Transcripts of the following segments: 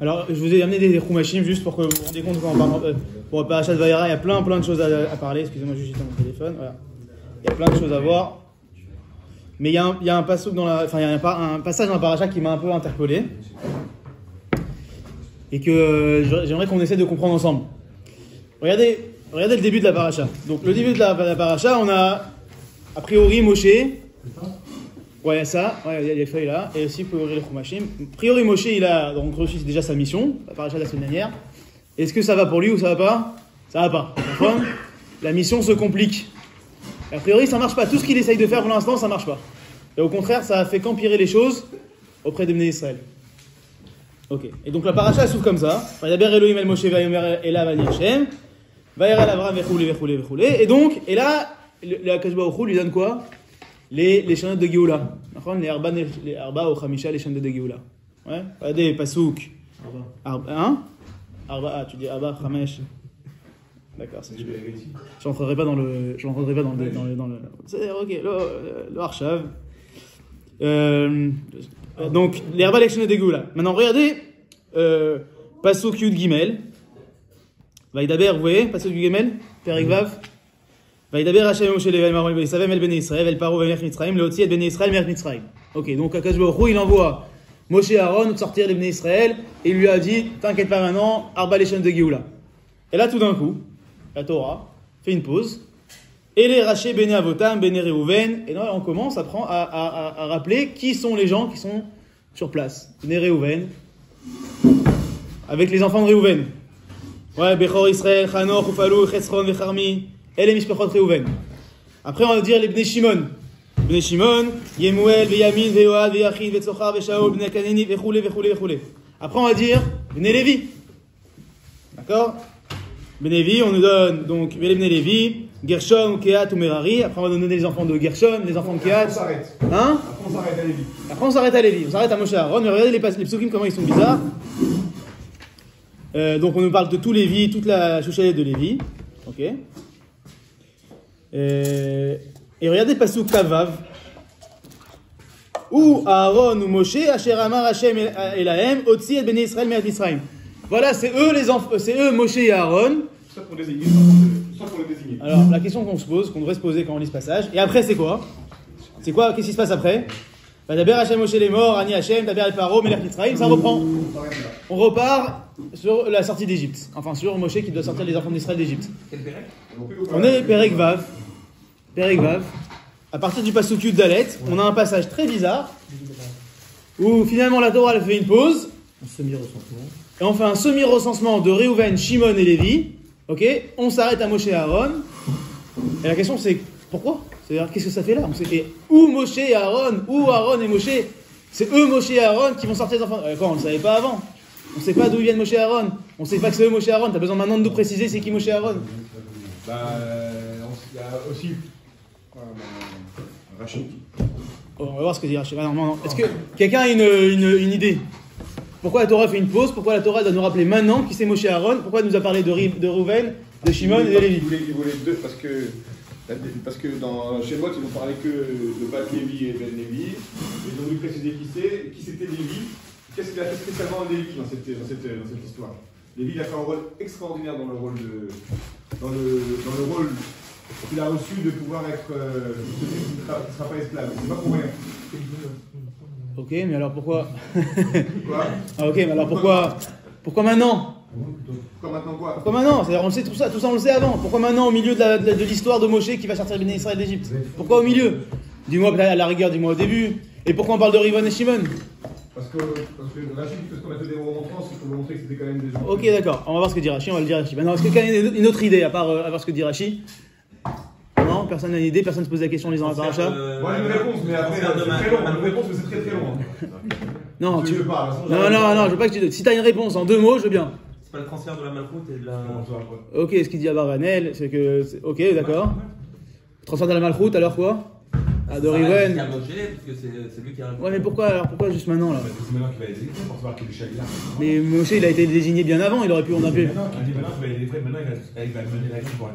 Alors, je vous ai amené des Chumashim juste pour que vous vous rendiez compte quand on parle. Pour Parashat Vayera, il y a plein de choses à parler. Excusez-moi, juste mon téléphone. Voilà. Il y a plein de choses à voir. Mais il y a un passage dans la paracha qui m'a un peu interpellé. Et que j'aimerais qu'on essaie de comprendre ensemble. Regardez le début de la paracha. Donc, le début de la paracha, on a, a priori, Moshe. Ouais, il y a ça. Ouais, il y a les feuilles là. Et aussi, pour ouvrir les Chumashim. A priori, Moshe, il a donc reçu déjà sa mission, la paracha de la semaine dernière. Est-ce que ça va pour lui ou ça va pas? Ça va pas. D'accord? La mission se complique. A priori, ça marche pas. Tout ce qu'il essaye de faire pour l'instant, ça marche pas. Et au contraire, ça a fait qu'empirer les choses auprès des Bnei Israël. Ok. Et donc la paracha s'ouvre comme ça. Vayaber Elohim el Moshe vayomer elav ani Hashem. Vayera l'Avram vechule. Et donc, et là, le Akash Baruch Hu lui donne quoi? Les chanot de Géoula. Les arba ou chamisha, les chanot de Géoula. Ouais. Regardez, pasouk. Hein? Arba, tu dis arba, chamesh. D'accord, c'est sûr. Je rentrerai pas dans le. C'est ok, le Harshav. Donc, les Arba Lechene de Géoula. Maintenant, regardez, Pasuk Yud Gimel. Vaïdaber, vous voyez, Pasuk Yud Gimel, Perek Vav. Vaïdaber Hashem Moshe Levi Maron Yisavem El Bnei Israël, El Paro Melech Mitzrayim, Leotzi Et Bnei Israël Melech Mitzrayim. Ok, donc Akash Baruch Hu, il envoie Moshe et Aaron sortir les Bnei Israël et il lui a dit, t'inquiète pas maintenant, Arba Lechene de Géoula. Et là, tout d'un coup, la Torah fait une pause. Et les Raché Bene Avotam, Bene Reuven. Et là, on commence à rappeler qui sont les gens qui sont sur place. Bene Reuven, avec les enfants de Reuven. Ouais, Bechor Israël, Chanoch, Ufalou, Chesron, Vecharmi. Et les Mishpachot Reuven. Après, on va dire les Bnei Shimon. Bnei Shimon, Yemuel, Veyamin, Veyoad, Veyachin, Vetzochar, Veshaol, Bnei Kaneni, Vechoule. Après, on va dire Bnei Lévi. D'accord? Bnei Lévi, on nous donne donc Bnei Lévi, Gershon, Kehat ou Merari. Après, on va donner les enfants de Gershon, les enfants de Kehat. Après, on s'arrête. Hein? Après, on s'arrête à Lévi. Après, on s'arrête à Lévi. On s'arrête à Moshe Aaron. Mais regardez les psukim, comment ils sont bizarres. Donc, on nous parle de tout Lévi, toute la chouchalette de Lévi. Ok. Et regardez pasuk Kavav. Ou Aaron ou Moshe, Asher Amar Hashem Elahem, Otzi et Bnei Israël Me'at Israël. Voilà, c'est eux, Moshe et Aaron. Ça pour les désigner. Alors, la question qu'on se pose, qu'on devrait se poser quand on lit ce passage. Et après, c'est quoi? C'est quoi? Qu'est-ce qui se passe après? Daber Hashem Moshe les morts, Ani Hashem, Daber el Paro, Melech Mitzrayim, ça reprend. On repart sur la sortie d'Égypte. Enfin, sur Moshe qui doit sortir les enfants d'Israël d'Égypte. On est Perek Vav. À partir du pasuk Yud Dalet, on a un passage très bizarre où finalement la Torah elle fait une pause. Un semi-recensement. Et on fait un semi-recensement de Reuven, Shimon et Lévi. Ok, on s'arrête à Moshe et Aaron. Et la question c'est pourquoi? C'est-à-dire qu'est-ce que ça fait là? On sait et où Moshe et Aaron, où Aaron et Moshe. C'est eux Moshe et Aaron qui vont sortir les enfants. Quoi, on ne le savait pas avant. On ne sait pas d'où viennent Moshe et Aaron. On ne sait pas que c'est eux Moshe et Aaron. T'as besoin maintenant de nous préciser c'est qui Moshe et Aaron. Il y a aussi Rachid. On va voir ce que dit Rachid. Non. Est-ce que quelqu'un a une idée? Pourquoi la Torah fait une pause? Pourquoi la Torah doit nous rappeler maintenant qui c'est Moshe et Aaron? Pourquoi elle nous a parlé de Reuven, de Shimon et de Lévi? Il voulait deux parce que dans Shemot ils n'ont parlé que de Bat Lévi et Ben Lévi. Ils ont voulu préciser qui c'était Lévi. Qu'est-ce qu'il a fait spécialement Lévi dans cette histoire? Lévi il a fait un rôle extraordinaire dans le rôle qu'il a reçu de pouvoir être celui qui ne sera pas esclave. C'est pas pour rien. Ok, mais alors pourquoi? Quoi? Ah ok, mais alors pourquoi maintenant? Pourquoi maintenant quoi? Pourquoi maintenant? C'est-à-dire on le sait tout ça on le sait avant. Pourquoi maintenant au milieu de l'histoire de Moshe qui va sortir les Bnei Israël d'Égypte? Pourquoi au milieu? Dis-moi à la rigueur, dis-moi au début. Et pourquoi on parle de Reuven et Shimon? Parce que Rachid, parce qu'on a fait des remontrances, il faut montrer que c'était quand même des gens. Ok, d'accord. On va voir ce que dit Rachid, on va le dire Rachid. Maintenant, est-ce que quelqu'un a une autre idée à part voir ce que dit Rachid? Non, personne n'a une idée, personne ne se pose la question en lisant la paracha. Moi j'ai une réponse, mais après c'est très long. Une réponse, mais c'est très long. Non, tu veux pas. Non, je veux pas que tu. Si t'as une réponse en 2 mots, je veux bien. C'est pas le transfert de la malchoute et de la. Ok, ce qu'il dit à Barvanel, c'est que. Ok, d'accord. Transfert de la malchoute, alors quoi? Ah, de Reuven. Parce que c'est lui qui a. Ouais, mais pourquoi juste maintenant là? C'est maintenant qu'il va être désigné pour savoir qu'il est Shagla. Mais Moshe il a été désigné bien avant, il aurait pu en appeler. Maintenant qu'il va mener la vie pour un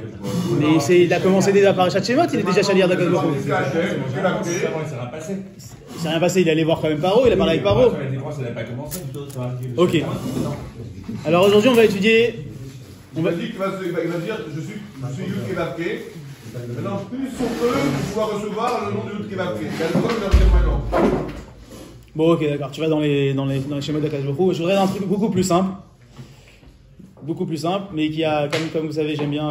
Mais il a commencé déjà par Parashat Shemot, il est déjà Shaliach d'Akadosh Baruch Hu. s'est rien passé, il est allé voir quand même Paro, il a parlé avec Paro. Ça n'avait pas commencé. Ok. Alors aujourd'hui, on va étudier. On va dire qu'il va dire je suis Yud Kevavke. Maintenant, plus on peut pouvoir recevoir le nom de Yud Kevavke. C'est le nom de leur maintenant. Bon, ok, d'accord. Tu vas dans les schémas d'Akadosh Baruch Hu. Je voudrais un truc beaucoup plus simple. Beaucoup plus simple, mais qui a, comme vous savez, j'aime bien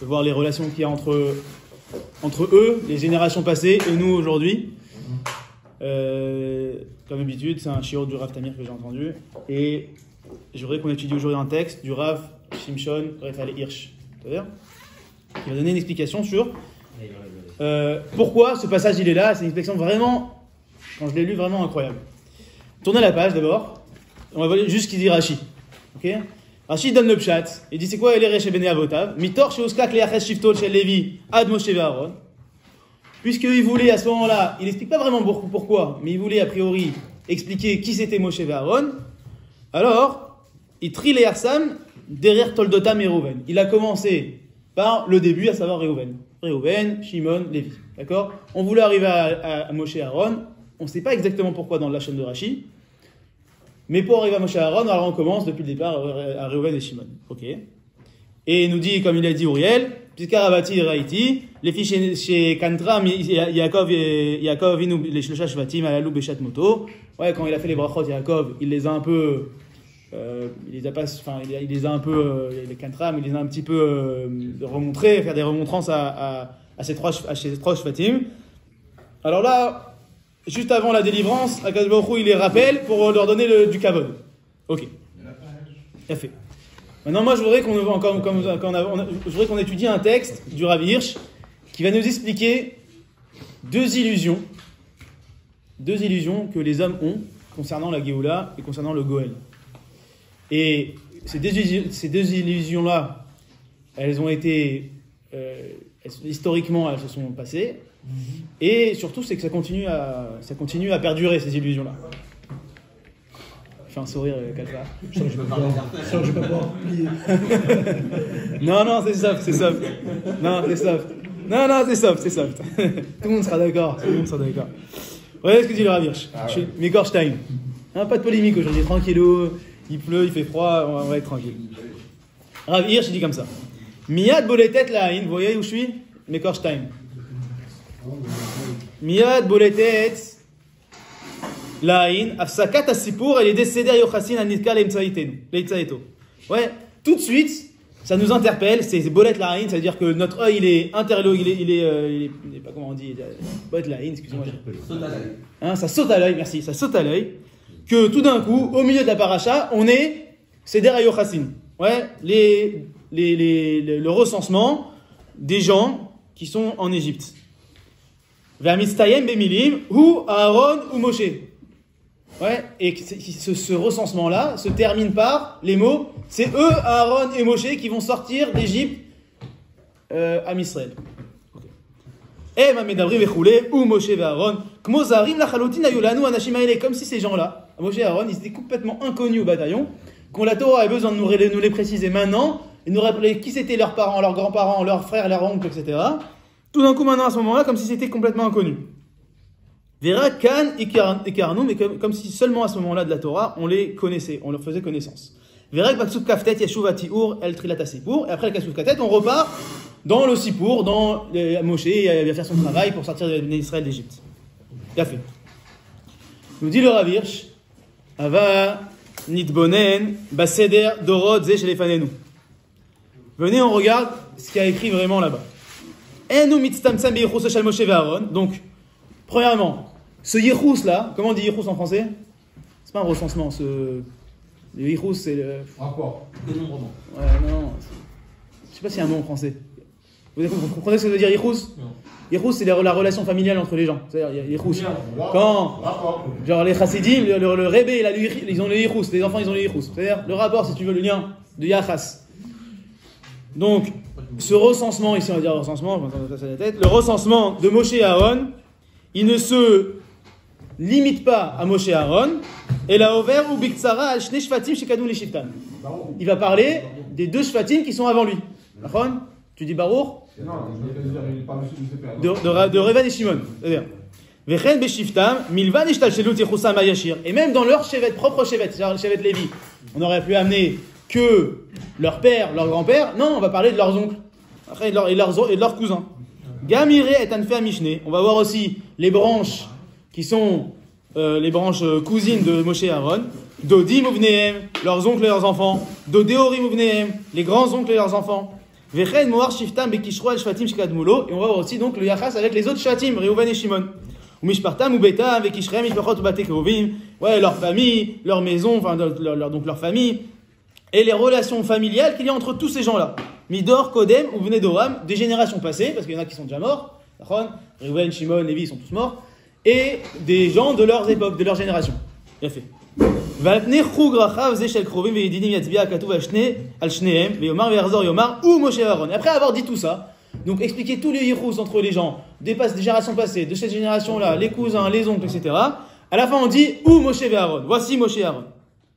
voir les relations qu'il y a entre eux, les générations passées, et nous aujourd'hui. Comme d'habitude, c'est un shiur du Rav Tamir que j'ai entendu. Et je voudrais qu'on étudie aujourd'hui un texte du Rav Shimshon Raphaël Hirsch. C'est-à-dire qui va donner une explication sur pourquoi ce passage il est là. C'est une explication vraiment, quand je l'ai lu, vraiment incroyable. Tournez la page d'abord. On va voir juste ce qu'il dit Rashi. Ok? Rashi donne le pshat. Il dit c'est quoi les Resh Bene Avotav? Mitor Sheuskak Leaches Shiftol Shel Levi Ad Moshe Aaron. Puisqu'il voulait à ce moment-là, il n'explique pas vraiment pourquoi, mais il voulait a priori expliquer qui c'était Moshe et Aaron. Alors, il trie les Arsam derrière Toldotam et Reuven. Il a commencé par le début, à savoir Reuven. Reuven, Shimon, Lévi. D'accord? On voulait arriver à Moshe et Aaron. On ne sait pas exactement pourquoi dans la chaîne de Rashi. Mais pour arriver à Moshe et Aaron, alors on commence depuis le départ à Reuven et Shimon. Ok. Et il nous dit, comme il a dit Uriel, Piskarabati et Raïti, les filles chez Kantram, Yaakov, les Shlosha Shvatim, Alalou, Beshat Moto. Ouais, quand il a fait les brachot, Yaakov, il les a un peu. Les Kantram, il les a un petit peu remontrés, faire des remontrances à ces trois Shvatim. Alors là, juste avant la délivrance, Akadosh Baruch Hu, il les rappelle pour leur donner du kavod. Ok. Il a fait. Maintenant, moi, je voudrais qu'on étudie un texte du Rav Hirsch qui va nous expliquer deux illusions que les hommes ont concernant la Géoula et concernant le Goël. Et ces deux illusions-là, elles ont été historiquement, elles se sont passées, et surtout, c'est que ça continue à perdurer ces illusions-là. Fais un sourire, Kalfa. Je sens que je peux pas pouvoir plier. Non, c'est soft. Non, c'est soft. Tout le monde sera d'accord. Regardez ce que dit le Rav Hirsch. Mekorstein. Pas de polémique aujourd'hui, tranquillou. Il pleut, il fait froid, on va être tranquille. Rav Hirsch, il dit comme ça. Miyad boletet la'ain, vous voyez où je suis? Mekorstein. Miyad boletet Laïn, Afsakat Asipour, elle est décédée à Yochassin à Nitka Leitzaeto. Ouais, tout de suite, ça nous interpelle, c'est Bolet Laïn, c'est-à-dire que notre œil, il est interloqué, il est pas comment on dit, Bolet Laïn, excusez-moi. Ça saute à l'œil, merci, ça saute à l'œil, que tout d'un coup, au milieu de la paracha, on est Seder à Yochassin. Ouais, le recensement des gens qui sont en Égypte. Vermistayem Bemilim, ou Aaron ou Moshe. Ouais, et ce recensement-là se termine par les mots, c'est eux, Aaron et Moshe, qui vont sortir d'Égypte à Israël. Et Mamedabri Vechoulé, ou Moshe et Aaron, Kmozarim Lachalotin Ayolanu Anashim Aele, comme si ces gens-là, Moshe et Aaron, ils étaient complètement inconnus au bataillon, qu'on la Torah avait besoin de nous les préciser maintenant, et nous rappeler qui c'était leurs parents, leurs grands-parents, leurs frères, leurs oncles, etc. Tout d'un coup, maintenant, à ce moment-là, comme si c'était complètement inconnu. Vera Kan et Karnou, mais comme si seulement à ce moment-là de la Torah, on les connaissait, on leur faisait connaissance. Vera Baksuk Kaftet Yeshuva Tiur El Trilata Sipour, et après le Kasuk Kaftet, on repart dans le Sipour, dans Moshe, il va faire son travail pour sortir d'Israël d'Égypte. Il a fait. Nous dit le Rav Hirsch, Ava Nitbonen Baseder Dorod Ze Shelefanenu. Venez, on regarde ce qu'il y a écrit vraiment là-bas. Enu Mitztamtsam Beyechus Shel Moshe Aaron. Donc, premièrement, ce Yechus là, comment on dit Yechus en français? C'est pas un recensement, le Yechus c'est le. Rapport. Dénombrement. Ouais, non. Je sais pas s'il y a un nom en français. Vous comprenez ce que ça veut dire Yechus? Yechus c'est la relation familiale entre les gens. C'est-à-dire Yechus. Quand, genre les Chassidim, le Rebbe, ils ont le Yechus, les enfants ils ont le Yechus. C'est-à-dire le rapport, si tu veux, le lien de Yachas. Donc, ce recensement, ici on va dire recensement, le recensement de Moshe et Aaron, il ne se limite pas à Moshe et Aaron, et la Over ou Biktsara al Shnei Shvatim Shekadou li Shiftan. Il va parler des deux Shvatim qui sont avant lui. Tu dis Baruch? Non, je vais dire, il parle de Reuven et Shimon. C'est-à-dire, Vechen beshiftam, milvan ishtalshelut yichusam ayashir. Et même dans leur chevet, propre chevet, c'est-à-dire le chevet Lévi, on aurait pu amener que leur père, leur grand-père. Non, on va parler de leurs oncles, après, et de leurs cousins. Gamire et anfea mishne. On va voir aussi les branches qui sont les branches cousines de Moshe et Aaron. Dodim uvnehem, leurs oncles et leurs enfants. Dodeorim uvnehem, les grands-oncles et leurs enfants. Vechen moar shiftam bekishro al shvatim shkadmulo. Et on va voir aussi donc le yachas avec les autres shvatim, Reuven et Shimon. Ou mishpartam ou beta avec Ishrem, mishpachot ou bate kerovim. Ouais, leur famille, leur maison, enfin donc leur famille. Et les relations familiales qu'il y a entre tous ces gens-là. Midor, Kodem ou Bnei Doram, des générations passées, parce qu'il y en a qui sont déjà morts. Reuven, Shimon, Lévi, ils sont tous morts. Et des gens de leurs époques, de leur génération. Bien fait. Après avoir dit tout ça, donc expliquer tous les yichus entre les gens, des générations passées, de cette génération-là, les cousins, les oncles, etc. À la fin, on dit ou Moshe et Aaron. Voici Moshe et Aaron.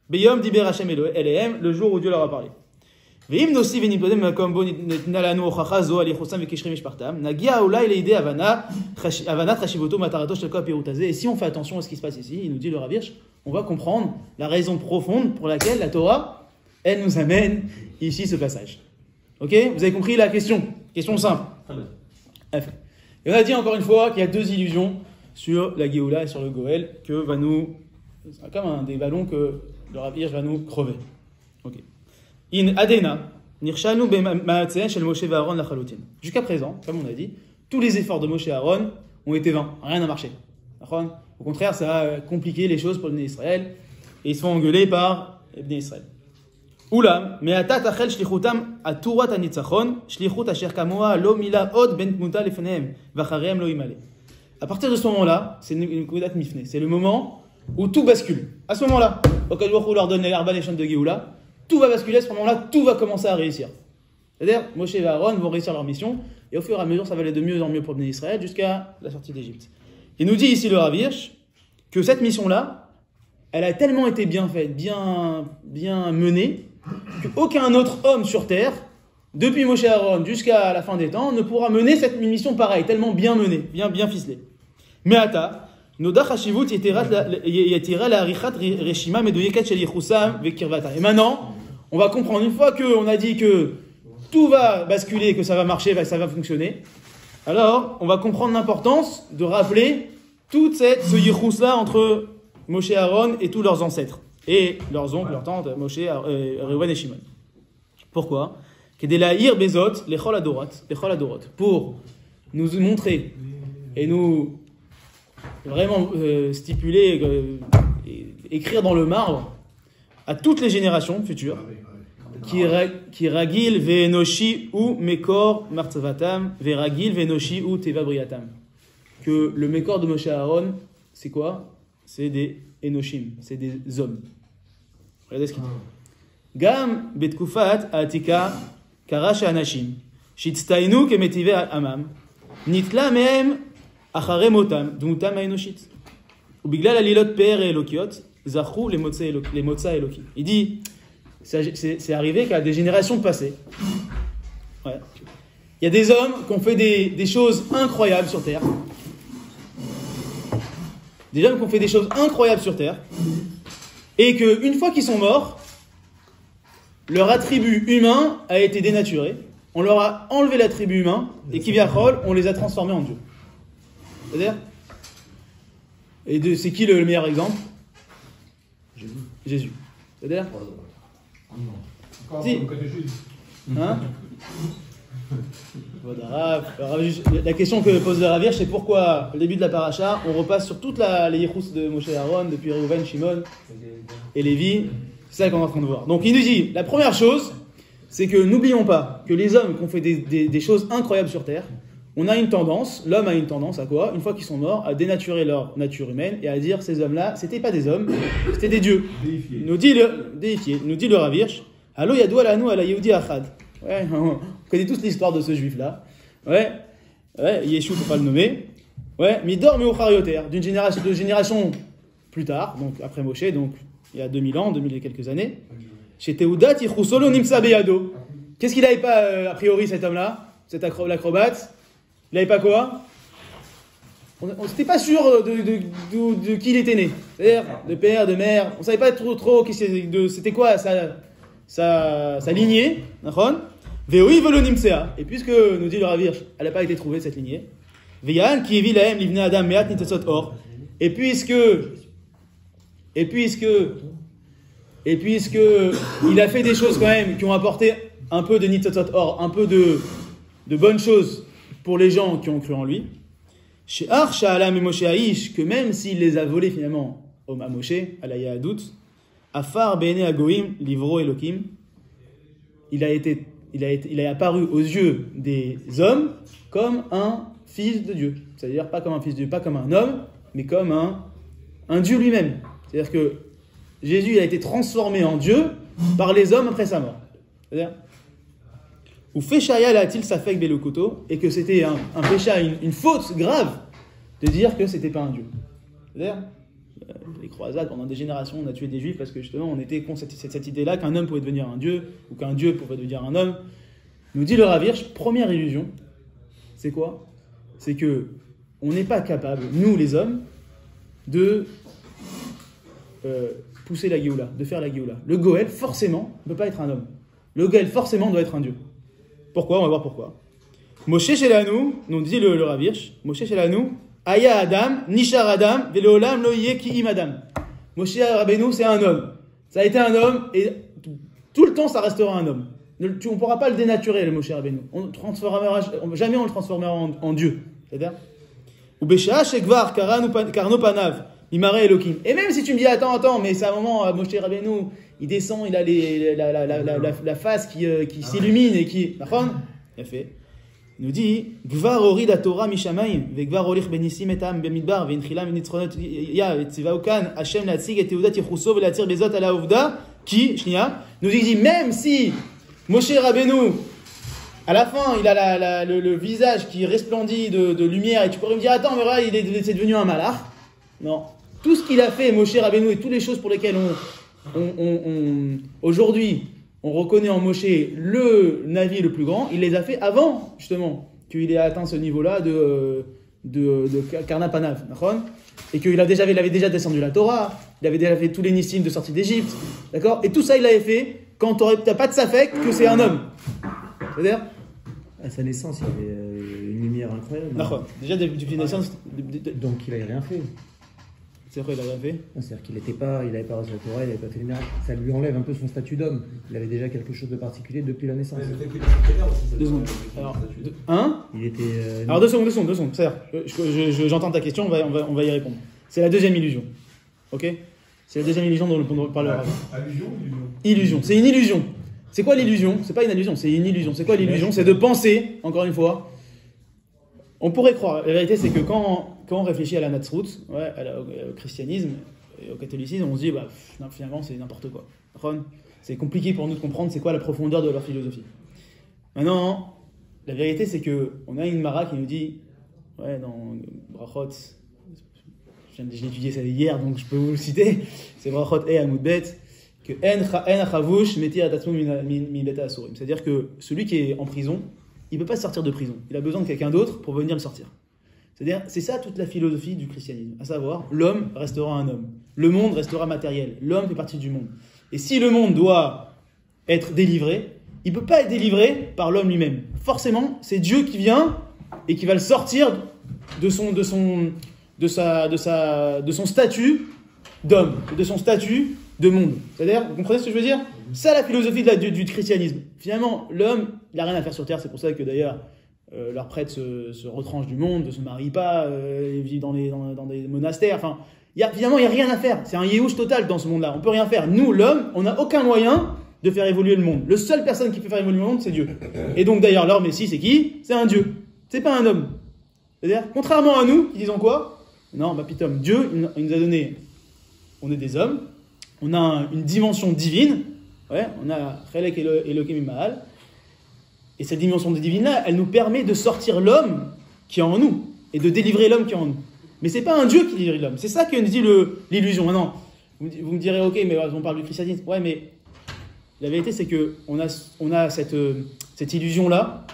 Beyom diber Hashem Elohem, le jour où Dieu leur a parlé. ואם נוסיף ונתקדם במקום בו ניתנה לנו הוכחה זו על ייחוסם וקשרי משפחתם, נגיע אולי לידי הבנת חשיבותו ומטרתו של כל הפירוט הזה. Et si on fait attention à ce qui se passe ici, il nous dit le Rav Hirsch, on va comprendre la raison profonde pour laquelle la Torah, elle nous amène ici ce passage. Ok? Vous avez compris la question? Question simple. Et on a dit encore une fois qu'il y a deux illusions sur la Géoula et sur le Goël que va nous... C'est comme des ballons que le Rav Hirsch va nous crever. Ok. In Adena, Nirshanu b'ma'atzein shel Moshe ve'Aaron lachalutin. Jusqu'à présent, comme on a dit, tous les efforts de Moshe et Aaron ont été vains, rien n'a marché. Au contraire, ça a compliqué les choses pour le Bnei Israël, et ils se font engueuler par le Bnei Israël. Oulam, me'ata tachel shlichutam aturat hanitzachon, shlichut asher kamoa lo mila od ben tmuta lefnehem, vacharehem lo imale. À partir de ce moment-là, c'est une kudat mifne, c'est le moment où tout bascule. À ce moment-là, au cas où leur donne les arba les chants de Géoula, tout va basculer, à ce moment-là, tout va commencer à réussir. C'est-à-dire, Moshe et Aaron vont réussir leur mission, et au fur et à mesure, ça va aller de mieux en mieux pour le Bnei Israël jusqu'à la sortie d'Égypte. Il nous dit ici le Rav Hirsch que cette mission-là, elle a tellement été bien faite, bien menée, qu'aucun autre homme sur terre, depuis Moshe et Aaron jusqu'à la fin des temps, ne pourra mener cette mission pareille, tellement bien menée, bien ficelée. Mais Ata, Noda Chashivut yatira la richat reshima medoyekat shel yichusam vekirvata. Et maintenant, on va comprendre, une fois qu'on a dit que tout va basculer, que ça va marcher, que ça va fonctionner, alors on va comprendre l'importance de rappeler toute ce yichus-là entre Moshe et Aaron et tous leurs ancêtres, et leurs oncles, leurs tantes, Moshe, Reuven et Shimon. Pourquoi? Kedelaïr bezot lechol adorot, pour nous montrer et nous vraiment stipuler, écrire dans le marbre à toutes les générations futures, qui ragil ve'enoshi ou mekor martzavatam ve'ragil ve'enoshi ou teva briatam. Que le mekor de Moshe Aaron, c'est quoi? C'est des enoshim, c'est des hommes. Regardez ce qu'il dit. Gam betkufat atika karash anashim shitztainu kemetive amam nitla mehem achare motam dmutam haenoshit ubiglal alilot pe'er elokiot zachou les motza eloki. Il dit, c'est arrivé qu'à des générations passées, ouais, il y a des hommes qui ont fait des choses incroyables sur terre. Des hommes qui ont fait des choses incroyables sur terre, et qu'une fois qu'ils sont morts, leur attribut humain a été dénaturé. On leur a enlevé l'attribut humain, et Kivyachol, on les a transformés en Dieu. C'est-à-dire, et c'est qui le meilleur exemple? Jésus. C'est-à-dire, si. Hein? La question que pose le Rav Hirsch, c'est pourquoi, au début de la paracha, on repasse sur toute les yichus de Moshe et Aaron, depuis Reuven, Shimon et Lévi. C'est ça qu'on est en train de voir. Donc il nous dit, la première chose, c'est que n'oublions pas que les hommes qui ont fait des choses incroyables sur terre, l'homme a une tendance à quoi? Une fois qu'ils sont morts, à dénaturer leur nature humaine et à dire ces hommes-là, c'était pas des hommes, c'était des dieux. Il nous dit le Rav Hirsch, Allo yadou alanu ala Yehudi achad. Ouais, on connaît tous l'histoire de ce juif-là. Ouais, Yeshua, faut pas le nommer. Ouais, Midor Meuchar Yoter, d'une génération plus tard, donc après Moshe, donc il y a 2000 ans, 2000 et quelques années. Chez Teudat Yichusolo Nimsa Beyado. Qu'est-ce qu'il n'avait pas, a priori, cet homme-là, cet l'acrobate? Il n'avait pas quoi? on n'était pas sûr de qui il était né. C'est-à-dire de père, de mère. On ne savait pas trop c'était quoi sa lignée. Veoi velonimsea. Et puisque, nous dit le Rav Hirsch, elle n'a pas été trouvée cette lignée. Veyan qui evit lahem livnei adam meat nitzotzot or. Et puisque il a fait des choses quand même qui ont apporté un peu de nitzotzot or, un peu de bonnes choses pour les gens qui ont cru en lui. Chez Archa Alam et Moshe Haïsh, que même s'il les a volés finalement à Moshe, à la Yahadout, Afar Bene Agoim, Livro Elohim, il a apparu aux yeux des hommes comme un fils de Dieu. C'est-à-dire pas comme un fils de Dieu, pas comme un homme, mais comme un Dieu lui-même. C'est-à-dire que Jésus a été transformé en Dieu par les hommes après sa mort. C'est-à-dire, ou Féchaïa l'a-t-il safek belokoto, et que c'était un pécha, une faute grave de dire que c'était pas un Dieu. C'est-à-dire, les croisades, pendant des générations, on a tué des juifs parce que justement on était contre cette idée-là qu'un homme pouvait devenir un Dieu, ou qu'un Dieu pouvait devenir un homme. Nous dit le Rav Hirsch, première illusion, c'est quoi? C'est que on n'est pas capable, nous les hommes, de pousser la Géoula, de faire la Géoula. Le Goël, forcément, ne peut pas être un homme. Le Goël, forcément, doit être un Dieu. Pourquoi? On va voir pourquoi. Moshe Shelanu, nous dit le Rav Hirsch, Moshe Shelanu, Aya Adam, Nishar Adam, Velolam lo yeh ki im Adam. Moshe Rabbeinu, c'est un homme. Ça a été un homme, et tout le temps, ça restera un homme. On ne pourra pas le dénaturer, le Moshe Rabbeinu. Jamais on le transformera en Dieu. C'est-à-dire ou Besha Shekvar, Karno Panav, Mimare Elohim. Et même si tu me dis, attends, mais c'est un moment, Moshe Rabbeinu, il descend, il a la face qui s'illumine et qui. Il a fait. Il nous dit, Gvar ori da Torah mishamayim, ve gvar olich benissim etam bemidbar, ve inchila menitzronot ya, ve tzivaukan, Hashem latzig et teudat yichuso, ve latzir bezot ala ovda, qui, shnia, nous dit, même si Moshe Rabbeinu, à la fin, il a le visage qui resplendit de lumière, et tu pourrais me dire, attends, mais là, c'est devenu un malach. Non. Tout ce qu'il a fait, Moshe Rabbeinu, et toutes les choses pour lesquelles aujourd'hui, on reconnaît en Moshe le Navi le plus grand, il les a fait avant, justement, qu'il ait atteint ce niveau-là de Karna Panav, et qu'il avait déjà descendu la Torah, il avait déjà fait tous les nissim de sortie d'Égypte, d'accord? Et tout ça, il l'avait fait quand t'as pas de safek que c'est un homme. C'est-à-dire, à sa naissance, il avait une lumière incroyable. D'accord. Déjà, depuis la naissance. Donc, il n'avait rien fait. C'est vrai, il a rien fait. C'est-à-dire qu'il n'avait pas reçu la Torah, il n'avait pas fait les miracles. Ça lui enlève un peu son statut d'homme. Il avait déjà quelque chose de particulier depuis la naissance. Deux secondes. Alors, il était. Alors, deux secondes. C'est-à-dire, j'entends ta question, on va y répondre. C'est la deuxième illusion. Ok? C'est la deuxième illusion dont on parle avant. Illusion ou illusion? Illusion. C'est une illusion. C'est quoi l'illusion? C'est pas une illusion, c'est une illusion. C'est quoi l'illusion? C'est de penser, encore une fois, on pourrait croire. La vérité, c'est que quand on réfléchit à la Natsrout, au christianisme et au catholicisme, on se dit, finalement, c'est n'importe quoi. C'est compliqué pour nous de comprendre c'est quoi la profondeur de leur philosophie. Maintenant, la vérité, c'est que on a une Mara qui nous dit, dans Brachot, je l'ai étudié ça hier, donc je peux vous le citer, c'est Brachot et Amoudbet, que c'est-à-dire que celui qui est en prison, il ne peut pas sortir de prison. Il a besoin de quelqu'un d'autre pour venir le sortir. C'est-à-dire, c'est ça toute la philosophie du christianisme. À savoir, l'homme restera un homme. Le monde restera matériel. L'homme fait partie du monde. Et si le monde doit être délivré, il ne peut pas être délivré par l'homme lui-même. Forcément, c'est Dieu qui vient et qui va le sortir de son statut d'homme, de son statut de monde. C'est-à-dire, vous comprenez ce que je veux dire? C'est la philosophie du christianisme. Finalement, l'homme, il n'a rien à faire sur terre. C'est pour ça que d'ailleurs, leurs prêtres se retranchent du monde, ne se marient pas, ils vivent dans des monastères. Enfin, finalement, il n'y a rien à faire. C'est un yéhouch total dans ce monde-là. On ne peut rien faire. Nous, l'homme, on n'a aucun moyen de faire évoluer le monde. La seule personne qui peut faire évoluer le monde, c'est Dieu. Et donc d'ailleurs, leur Messie, c'est qui? C'est un Dieu. C'est pas un homme. C'est-à-dire, contrairement à nous, qui disons quoi? Non, pitom, Dieu, il nous a donné, on est des hommes, on a une dimension divine, on a Chelek Elokim Imahal, et cette dimension divine-là, elle nous permet de sortir l'homme qui est en nous, et de délivrer l'homme qui est en nous. Mais c'est pas un Dieu qui délivre l'homme, c'est ça que nous dit l'illusion. Maintenant, vous me direz, ok, mais on parle du christianisme. Ouais, mais la vérité, c'est qu'on a cette illusion-là,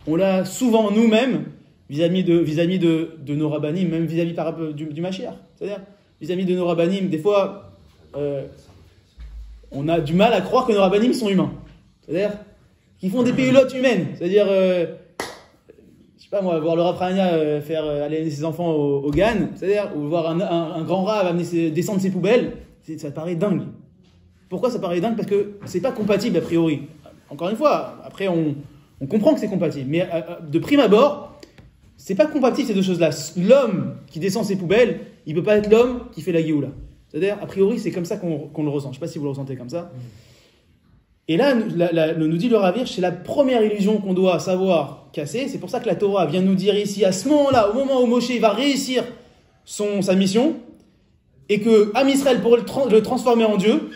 on l'a souvent nous-mêmes vis-à-vis de nos rabbanim, même vis-à-vis du Mashiach. C'est-à-dire, vis-à-vis de nos rabbanim, des fois, on a du mal à croire que nos rabbanim sont humains. C'est-à-dire, qu'ils font des péulotes humaines. C'est-à-dire, je sais pas moi, voir le Rav Hanania faire aller ses enfants au GAN, c'est-à-dire, ou voir un grand Rav descendre ses poubelles, ça paraît dingue. Pourquoi ça paraît dingue? Parce que c'est pas compatible a priori. Encore une fois, après on comprend que c'est compatible, mais de prime abord, c'est pas compatible ces deux choses-là. L'homme qui descend ses poubelles, il peut pas être l'homme qui fait la Géoula. C'est-à-dire, a priori, c'est comme ça qu'on le ressent. Je sais pas si vous le ressentez comme ça. Et là, nous dit le Rav Hirsch, c'est la première illusion qu'on doit savoir casser. C'est pour ça que la Torah vient nous dire ici, à ce moment-là, au moment où Moshe va réussir sa mission, et que Am Israël pourrait le transformer en Dieu,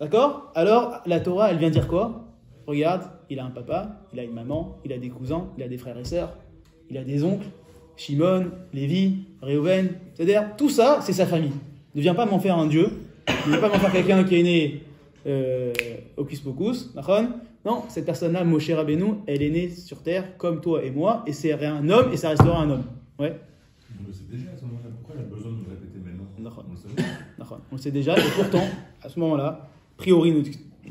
d'accord? Alors, la Torah, elle vient dire quoi? Regarde, il a un papa, il a une maman, il a des cousins, il a des frères et sœurs, il a des oncles, Shimon, Lévi, Réhouven, c'est-à-dire, tout ça, c'est sa famille. Ne viens pas m'en faire un Dieu, ne viens pas m'en faire quelqu'un qui est né hocus pocus, non, cette personne-là, Moshe Rabbeinu, elle est née sur terre comme toi et moi, et c'est un homme, et ça restera un homme. Ouais. On le sait déjà à ce moment-là. Pourquoi il a besoin de nous répéter maintenant? On le sait déjà. On le sait déjà, et pourtant, à ce moment-là, a priori,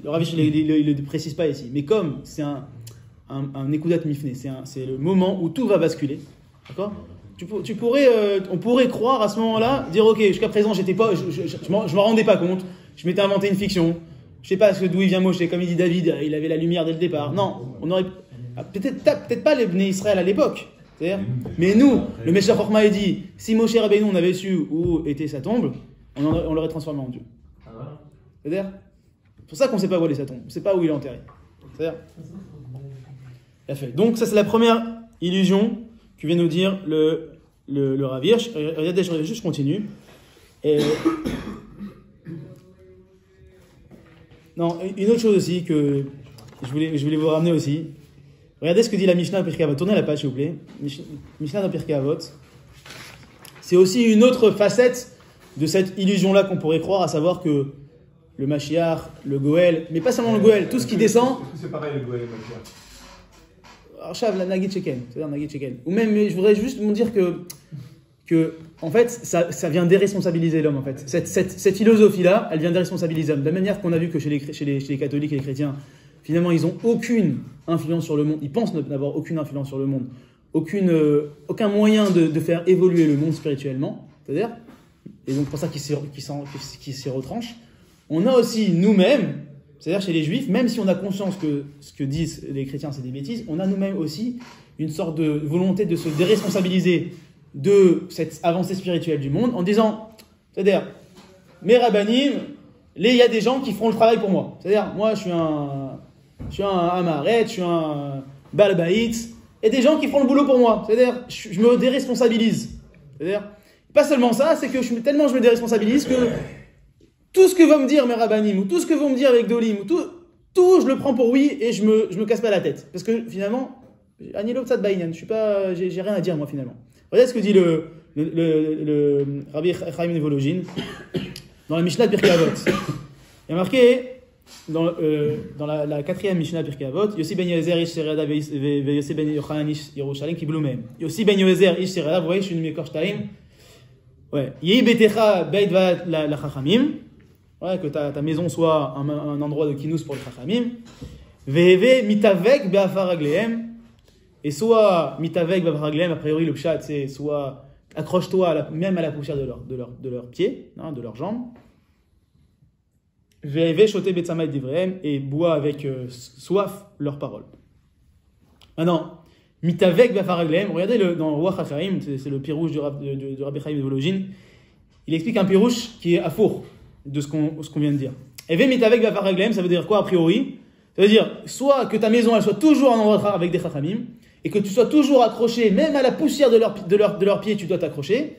le Rav Hirsch, il ne le précise pas ici, mais comme c'est un Nekudat Mifne, c'est le moment où tout va basculer, d'accord? On pourrait croire à ce moment-là, dire ok, jusqu'à présent, je m'en rendais pas compte, je m'étais inventé une fiction, je sais pas d'où il vient Moshe, comme il dit David, il avait la lumière dès le départ. Non, on aurait peut-être pas les Bnei Israël à l'époque. Mais nous, le Meshach Chochma dit, si Moshe Rabbeinu on avait su où était sa tombe, on l'aurait transformé en Dieu. C'est-à-dire, c'est pour ça qu'on ne sait pas où est sa tombe, on ne sait pas où il est enterré. C'est-à-dire, donc ça c'est la première illusion que vient nous dire le Rav Hirsch. Regardez, je continue. Non, une autre chose aussi que je voulais vous ramener aussi. Regardez ce que dit la Mishnah dans Pirkei Avot. Tournez la page, s'il vous plaît. Mishnah dans Pirkei Avot. C'est aussi une autre facette de cette illusion-là qu'on pourrait croire, à savoir que le Mashiach, le Goël, mais pas seulement le Goël, tout ce qui descend. C'est pareil le Goël et le Mashiach. Arshav, la Nagid Sheken, c'est-à-dire Nagid Sheken. Ou même, je voudrais juste vous dire que en fait, ça vient déresponsabiliser l'homme, en fait. Cette philosophie-là, elle vient déresponsabiliser l'homme. De la manière qu'on a vu que chez les catholiques et les chrétiens, finalement, ils n'ont aucune influence sur le monde. Ils pensent n'avoir aucune influence sur le monde. Aucun moyen de faire évoluer le monde spirituellement. C'est-à-dire, et donc pour ça qu'ils s'y retranchent. On a aussi nous-mêmes, c'est-à-dire chez les juifs, même si on a conscience que ce que disent les chrétiens c'est des bêtises, on a nous-mêmes aussi une sorte de volonté de se déresponsabiliser de cette avancée spirituelle du monde en disant, c'est-à-dire, mes rabbanim, il y a des gens qui feront le travail pour moi. C'est-à-dire, moi je suis un Amaret, je suis un Balbaït, et des gens qui feront le boulot pour moi. C'est-à-dire, je me déresponsabilise. C'est-à-dire, pas seulement ça, c'est que tellement je me déresponsabilise que tout ce que vont me dire mes rabbanim, ou tout ce que vont me dire avec Dolim, ou tout je le prends pour oui, et je me casse pas la tête. Parce que finalement, Anilo Tzad Baïnan, j'ai rien à dire moi finalement. Regardez ce que dit le Rabbi Chaim Nevologin dans la Mishnah de Pirkei Avot. Il y a marqué dans la quatrième Mishnah de Pirkei Avot, Yossi ben Yoezer ish Sereda ve Yossi ben Yochanan ish Yerushalayim kiblu mehem. Yossi ben Yoezer ish Sereda, vous voyez, je suis une Mekor Shtaim. Ouais. Yehi betecha beit va la Chachamim. Ouais, que ta maison soit un endroit de kinous pour les Chachamim. Veheve mitavek be'afar raglehem. Et soit mitavek be'afar raglehem, a priori le pshat c'est soit accroche-toi même à la poussière de leurs pieds, hein, de leurs jambes. Veheve shote betzamay divrehem, et bois avec soif leurs paroles. Maintenant, mitavek be'afar raglehem, regardez dans Ruach HaChaim, c'est le pirouche du Rabbi Chaim Nevologin, il explique un pirouche qui est à four de ce qu'on vient de dire. Et mitavek be'afar raglehem, ça veut dire quoi a priori? Ça veut dire soit que ta maison elle soit toujours un endroit avec des chachamim, et que tu sois toujours accroché, même à la poussière de leurs pieds, tu dois t'accrocher,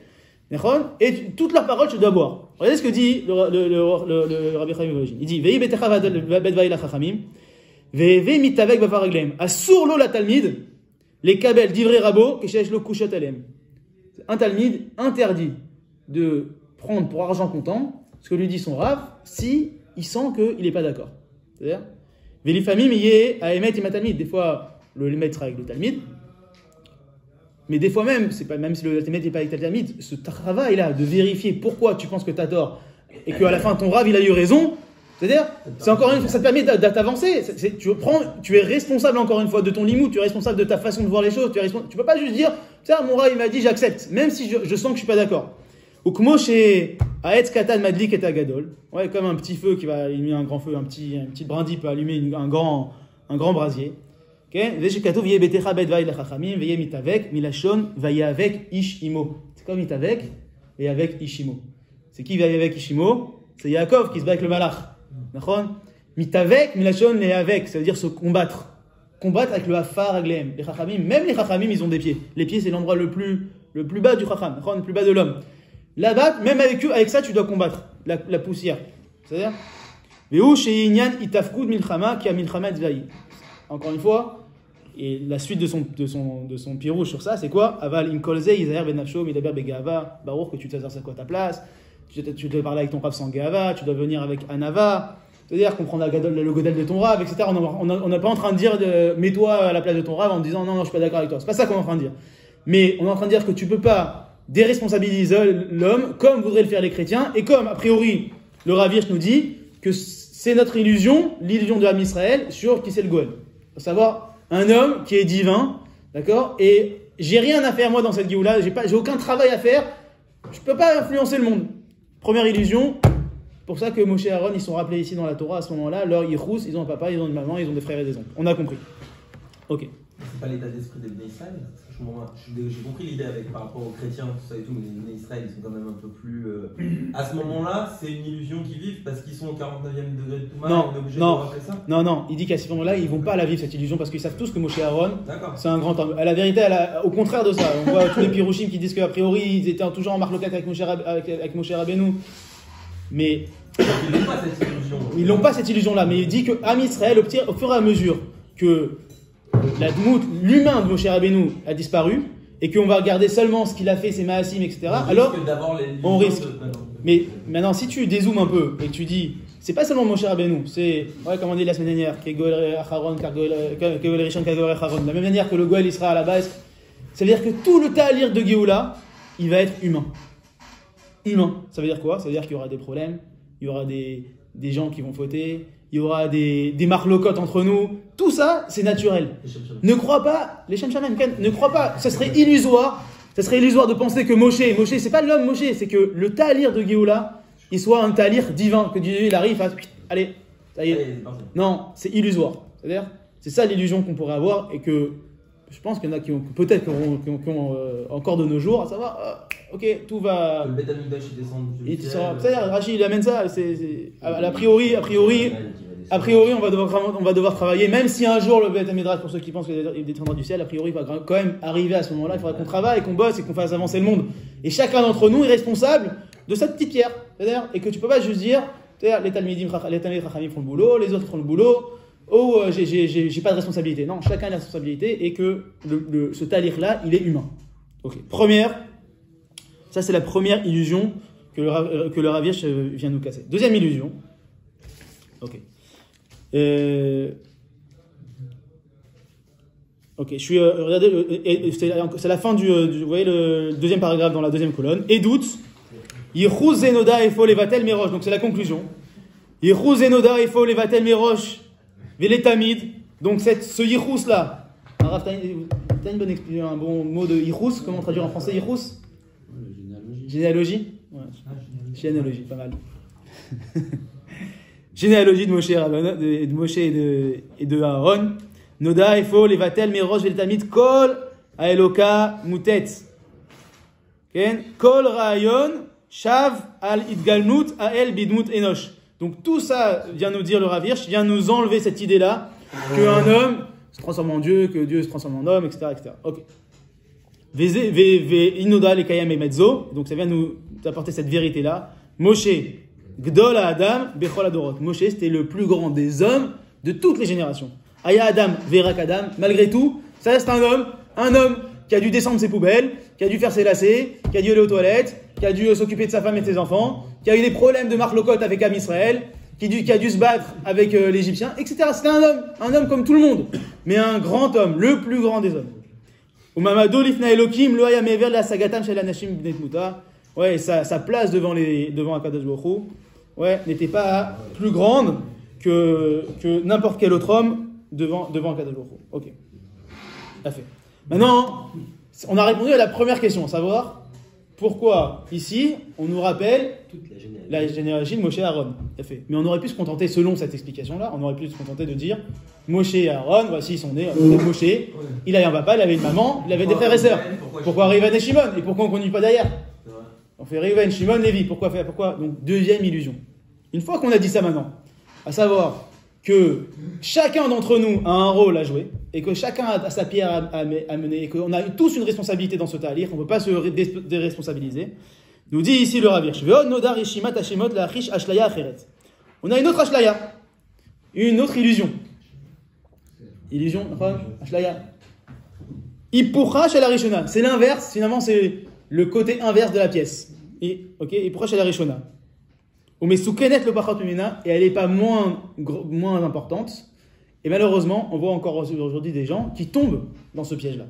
et toutes leurs paroles tu dois boire. Regardez ce que dit le Rabbi Chaim Nevologin. Il dit Vei betecha bet va'ila chachamim, ve've mitavek be'afar raglehem, asur lo la talmid, les kabel d'ivrei rabo, keshesh lo kushat alem. Un talmid interdit de prendre pour argent comptant ce que lui dit son Rav, si il sent qu'il n'est pas d'accord. C'est-à-dire, Vélifamim yé à émettre ima talmid. Des fois, le maître avec le talmid. Mais des fois même, c'est pas, même si le Talmud n'est pas avec le Talmud, ce travail-là de vérifier pourquoi tu penses que tu as tort et qu'à la fin ton Rav il a eu raison, c'est-à-dire, c'est encore une fois, ça te permet d'avancer. Tu es responsable encore une fois de ton limoud, tu es responsable de ta façon de voir les choses. Tu peux pas juste dire, tiens, mon Rav il m'a dit, j'accepte, même si je sens que je suis pas d'accord. Ou comme chez Aetz Katan Madlik et Agadol, ouais, comme un petit feu qui va allumer un grand feu, un petit brindille peut allumer un grand brasier. C'est comme mitavek et avec ishimo. C'est qui va avec ishimo? C'est Yaakov qui se bat avec le malach. Mitavek, milachon, les avec, ça veut dire se combattre. Combattre avec le hafar agleem. Les chachamim, même les chachamim, ils ont des pieds. Les pieds, c'est l'endroit le plus bas du chacham, le plus bas de l'homme. Là-bas, même avec ça, tu dois combattre la poussière. C'est-à-dire, encore une fois, et la suite de son pirouge sur ça, c'est quoi? Aval im kolze Isaïr ben nafsho midaber begava, baruch que tu t'exerces à quoi ta place, tu dois parler avec ton Rav sans gava, tu dois venir avec anava, c'est-à-dire comprendre le godel de ton Rav, etc. On n'est pas en train de dire mets-toi à la place de ton Rav en disant non, je suis pas d'accord avec toi. C'est pas ça qu'on est en train de dire. Mais on est en train de dire que tu peux pas déresponsabiliser l'homme comme voudraient le faire les chrétiens et comme a priori le Rav Hirsch nous dit que c'est notre illusion, l'illusion de l'âme Israël sur qui c'est le Goël. À savoir un homme qui est divin, d'accord, et j'ai rien à faire moi dans cette Géoula, j'ai aucun travail à faire, je peux pas influencer le monde. Première illusion, pour ça que Moshe et Aaron ils sont rappelés ici dans la Torah à ce moment-là, leur yichous, ils ont un papa, ils ont une maman, ils ont des frères et des oncles. On a compris. Ok. C'est pas l'état d'esprit des Bnei Israël. J'ai compris l'idée par rapport aux chrétiens, tout ça et tout, mais les Bnei Israël ils sont quand même un peu plus. À ce moment-là, c'est une illusion qu'ils vivent parce qu'ils sont au 49e degré de Touma, on est obligé de rappeler ça. Non, il dit qu'à ce moment-là, ils vont pas la vivre cette illusion parce qu'ils savent tous que Moshe et Aaron, c'est un grand homme. À la vérité, au contraire de ça, on voit tous les pirouchim qui disent qu'a priori ils étaient toujours en marloquette avec Moshe Rabbeinu. Mais. Ils n'ont pas cette illusion. Ils n'ont pas cette illusion-là, mais il dit que Am Israël, au fur et à mesure que l'humain de Moshe Rabbeinu a disparu et qu'on va regarder seulement ce qu'il a fait, ses maasim, etc. Alors, on risque. Mais maintenant, si tu dézoomes un peu et que tu dis, c'est pas seulement Moshe Rabbeinu, c'est, comme on dit la semaine dernière, de la même manière que le Goël il sera à la base, c'est-à-dire que tout le ta'alir de Géoula, il va être humain. Humain. Ça veut dire quoi? Ça veut dire qu'il y aura des problèmes, il y aura des gens qui vont fauter, il y aura des marlocotes entre nous. Tout ça, c'est naturel. Ne crois pas, les Shem Shamem, ne crois pas, ça serait illusoire de penser que Moshe, c'est pas l'homme Moshe, c'est que le ta'alir de Géoula, il soit un ta'alir divin, que Dieu il arrive, allez, ça y est. Non, c'est illusoire. C'est-à-dire, c'est ça l'illusion qu'on pourrait avoir et que je pense qu'il y en a qui ont peut-être encore de nos jours, à savoir, ok, tout va. Le Beth Amikdash il descend du ciel. C'est-à-dire, Rachid il amène ça. A priori, on va devoir travailler, même si un jour le Beth Amikdash, pour ceux qui pensent qu'il descendra du ciel, a priori il va quand même arriver à ce moment-là. Il faudra qu'on travaille, qu'on bosse et qu'on fasse avancer le monde. Et chacun d'entre nous est responsable de cette petite pierre. C'est-à-dire, et que tu peux pas juste dire, les Talmidim Chachamim font le boulot, les autres font le boulot. J'ai pas de responsabilité. Non, chacun a la responsabilité et que ce talir-là, il est humain. Ok. Ça c'est la première illusion que le Rav Hirsch vient nous casser. Deuxième illusion. Ok. Ok, regardez, c'est la fin vous voyez le deuxième paragraphe dans la deuxième colonne. Et doute. Yichuz zenoda efo levatel merosh. Donc c'est la conclusion. Yichuz zenoda efo levatel merosh. Vélétamide, donc ce yichous là, t'as un bon mot de yichous, comment traduire en français yichous? Généalogie. Ouais. Généalogie, pas mal. Généalogie de Moshe et de Aaron. Noda, Efo, Levatel, Merosh, Vélétamide, Kol, Aeloka, Moutet. Kol, Raayon, Shav, Al, Idgalnut, Ael, Bidmut, Enosh. Donc tout ça vient nous dire le Rav Hirsch, vient nous enlever cette idée-là qu'un homme se transforme en Dieu, que Dieu se transforme en homme, etc. etc. Ok. Inoda le kayam et mezzo, donc ça vient nous apporter cette vérité-là. Moshe, Gdol Adam, Bechol Adorot. Moshe, c'était le plus grand des hommes de toutes les générations. Aya Adam, Verak Adam, malgré tout, ça reste un homme qui a dû descendre ses poubelles, qui a dû faire ses lacets, qui a dû aller aux toilettes, qui a dû s'occuper de sa femme et de ses enfants, qui a eu des problèmes de marlocote avec Am Israël, qui a dû se battre avec l'Égyptien, etc. C'était un homme comme tout le monde, mais un grand homme, le plus grand des hommes. Umamado lifna Elokim lo haya mever la sagatam shel anashim bnei tmuta. Ouais, sa place devant Akadosh Baruch Hu, ouais, n'était pas plus grande que n'importe quel autre homme devant Akadosh Baruch Hu. Ok. Parfait. Maintenant, on a répondu à la première question, à savoir pourquoi ici on nous rappelle la généalogie de Moshe et Aaron. Parfait. Mais on aurait pu se contenter, selon cette explication-là, on aurait pu se contenter de dire Moshe et Aaron, voici ils sont nés. Moshe, il avait un papa, il avait une maman, il avait des frères et sœurs. Pourquoi Reuven et Shimon? Et pourquoi on ne conduit pas derrière? On fait Reuven, Shimon, Lévi. Pourquoi? Donc, deuxième illusion. Une fois qu'on a dit ça maintenant, à savoir que chacun d'entre nous a un rôle à jouer, et que chacun a sa pierre à mener, et qu'on a tous une responsabilité dans ce talir, on ne peut pas se déresponsabiliser, nous dit ici le Rav Hirsch, on a une autre ashlaya, une autre illusion. Illusion, ashlaya. Ipucha shel harishona, c'est l'inverse, finalement c'est le côté inverse de la pièce. Ipucha shel harishona. Mais soukenet le pachat mimena, et elle n'est pas moins importante. Et malheureusement, on voit encore aujourd'hui des gens qui tombent dans ce piège-là.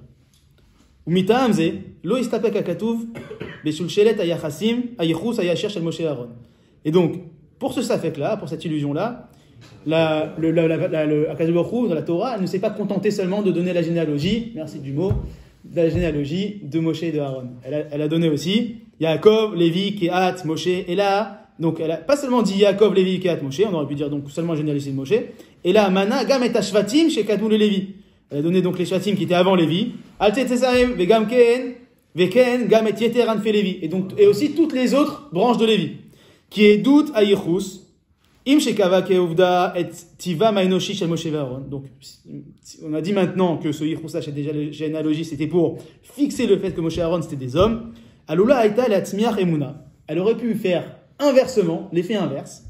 Et donc, pour ce safek-là, pour cette illusion-là, Akadosh Baruch Hu, dans la Torah, elle ne s'est pas contentée seulement de donner la généalogie, merci du mot, la généalogie de Moshe et de Aaron. Elle a donné aussi Yaakov, Lévi, Kehat, Moshe, et là, donc elle a pas seulement dit Yaakov, Lévi, Kehat, Moshe, on aurait pu dire donc seulement généalogie de Moshe, et là, Mana, Gam et Ashvatim, chez Kadmou le Lévi. Elle a donné donc les Shvatim qui étaient avant Lévi, Altetzesahem, Vegam Ken, Veken, Gam et Yeter, Anfe Lévi, et aussi toutes les autres branches de Lévi, qui est Dout Ayichus, Im Shekava Keuvda et Tiva Mainoshi Shel Moshe Aaron. Donc, on a dit maintenant que ce Yichus, c'est déjà la généalogie, c'était pour fixer le fait que Moshe et Aaron c'était des hommes. Alula Aïta la Tzmiach Emuna. Elle aurait pu faire inversement, l'effet inverse,